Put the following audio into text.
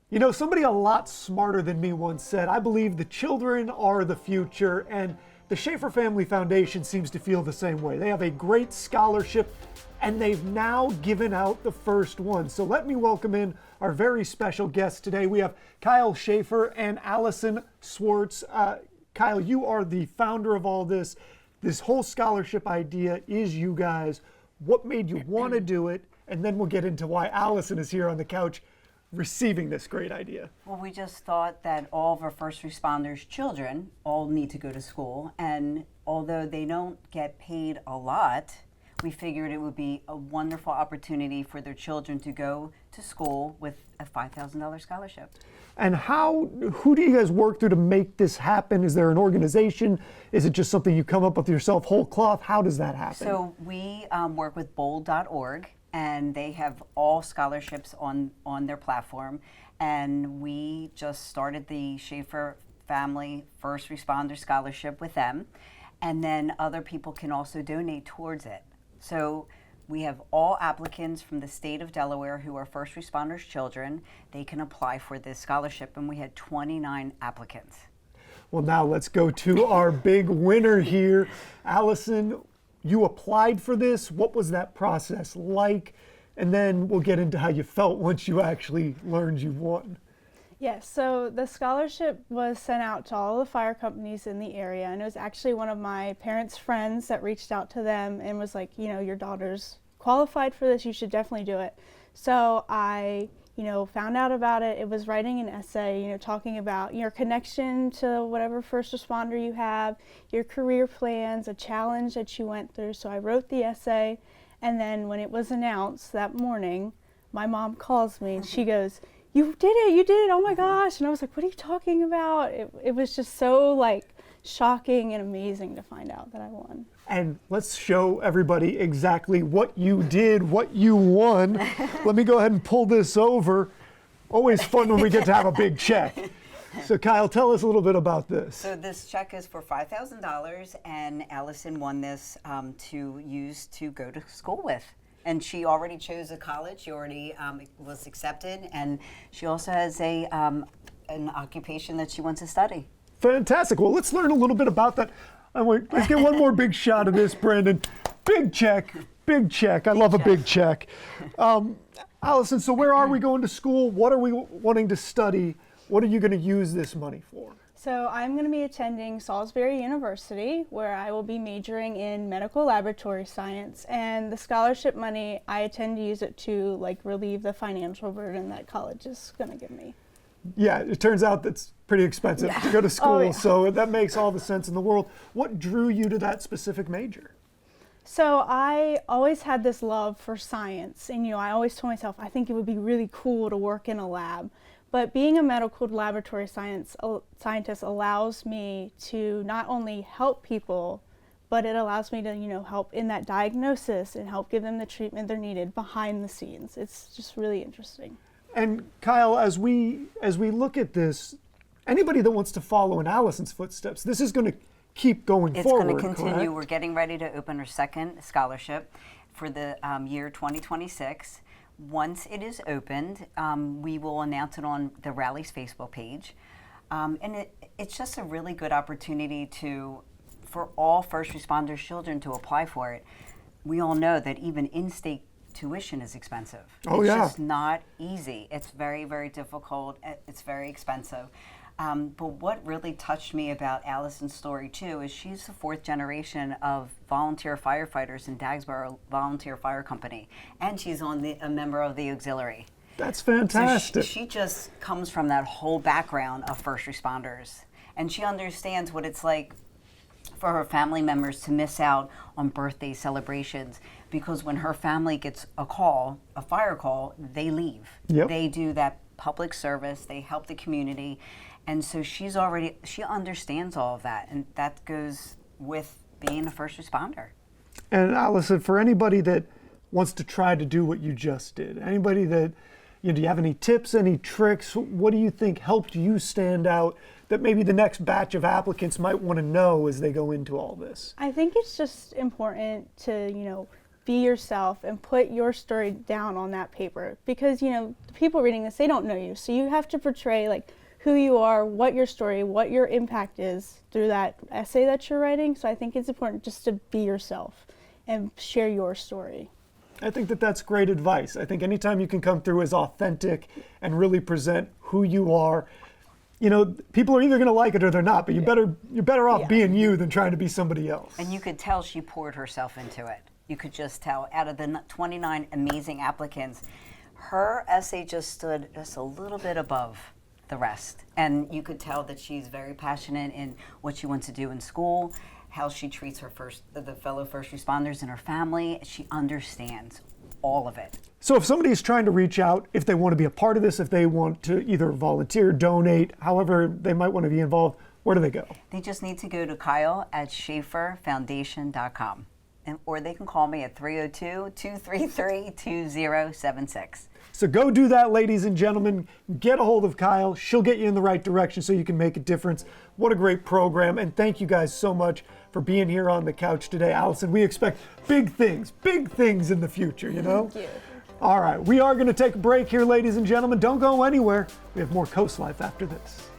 You know, somebody a lot smarter than me once said, I believe the children are the future, and the Shaffer Family Foundation seems to feel the same way. They have a great scholarship, and they've now given out the first one. So let me welcome in our very special guests today. We have Kyle Shaffer and Alison Swartz. Kyle, you are the founder of all this. This whole scholarship idea is you guys. What made you want to do it? And then we'll get into why Alison is here on the couch receiving this great idea. Well, we just thought that all of our first responders' children all need to go to school, and although they don't get paid a lot, we figured it would be a wonderful opportunity for their children to go to school with a $5,000 scholarship. And who do you guys work through to make this happen? Is there an organization? Is it just something you come up with yourself, whole cloth? How does that happen? So we work with bold.org, and they have all scholarships on their platform. And we just started the Shaffer Family First Responder Scholarship with them. And then other people can also donate towards it. So we have all applicants from the state of Delaware who are first responders' children. They can apply for this scholarship, and we had 29 applicants. Well, now let's go to our big winner here. Alison, you applied for this. What was that process like? And then we'll get into how you felt once you actually learned you won. Yes, so the scholarship was sent out to all the fire companies in the area, and it was actually one of my parents' friends that reached out to them and was like, you know, your daughter's qualified for this, you should definitely do it. So I, found out about it. It was writing an essay, talking about your connection to whatever first responder you have, your career plans, a challenge that you went through. So I wrote the essay, and then when it was announced that morning, my mom calls me and she goes, you did it, oh my gosh. And I was like, what are you talking about? It was just so shocking and amazing to find out that I won. And let's show everybody exactly what you did, what you won. Let me go ahead and pull this over. Always fun when we get to have a big check. So Kyle, tell us a little bit about this. So this check is for $5,000, and Alison won this to use to go to school with. And she already chose a college. She already was accepted, and she also has an occupation that she wants to study. Fantastic. Well, let's learn a little bit about that. Let's get one more big shot of this, Brandon. Big check, big check. I love a big check. Alison, so where are we going to school? What are we wanting to study? What are you going to use this money for? So I'm going to be attending Salisbury University, where I will be majoring in medical laboratory science. And the scholarship money, I intend to use it to relieve the financial burden that college is going to give me. Yeah, it turns out that's pretty expensive to go to school, so that makes all the sense in the world. What drew you to that specific major? So I always had this love for science, and I always told myself I think it would be really cool to work in a lab. But being a medical laboratory scientist allows me to not only help people, but it allows me to help in that diagnosis and help give them the treatment they're needed behind the scenes. It's just really interesting. And Kyle, as we look at this, anybody that wants to follow in Alison's footsteps, this is going to keep going forward. It's going to continue. Correct? We're getting ready to open our second scholarship for the year 2026. Once it is opened, we will announce it on the Rally's Facebook page. And it's just a really good opportunity for all first responders' children to apply for it. We all know that even in-state tuition is expensive. It's just not easy. It's very, very difficult. It's very expensive. But what really touched me about Alison's story too is she's the fourth generation of volunteer firefighters in Dagsboro Volunteer Fire Company, and she's a member of the auxiliary. That's fantastic. So she just comes from that whole background of first responders, and she understands what it's like for her family members to miss out on birthday celebrations, because when her family gets a fire call, they leave. Yep. They do that public service, they help the community, and so she understands all of that, and that goes with being a first responder. And Alison, for anybody that wants to try to do what you just did, anybody that, do you have any tips, any tricks? What do you think helped you stand out that maybe the next batch of applicants might want to know as they go into all this? I think it's just important to, be yourself and put your story down on that paper, because the people reading this, they don't know you, so you have to portray like who you are, what your story, what your impact is through that essay that you're writing. So I think it's important just to be yourself and share your story. I think that that's great advice. I think anytime you can come through as authentic and really present who you are, people are either going to like it or they're not, but you're better off being you than trying to be somebody else. And you could tell she poured herself into it. You could just tell, out of the 29 amazing applicants, her essay just stood just a little bit above the rest. And you could tell that she's very passionate in what she wants to do in school, how she treats the fellow first responders in her family. She understands all of it. So if somebody is trying to reach out, if they want to be a part of this, if they want to either volunteer, donate, however they might want to be involved, where do they go? They just need to go to Kyle@ShafferFoundation.com. Or they can call me at 302-233-2076. So go do that, ladies and gentlemen. Get a hold of Kyle. She'll get you in the right direction so you can make a difference. What a great program. And thank you guys so much for being here on the couch today. Alison, we expect big things in the future, Thank you. All right, we are going to take a break here, ladies and gentlemen. Don't go anywhere. We have more CoastLife after this.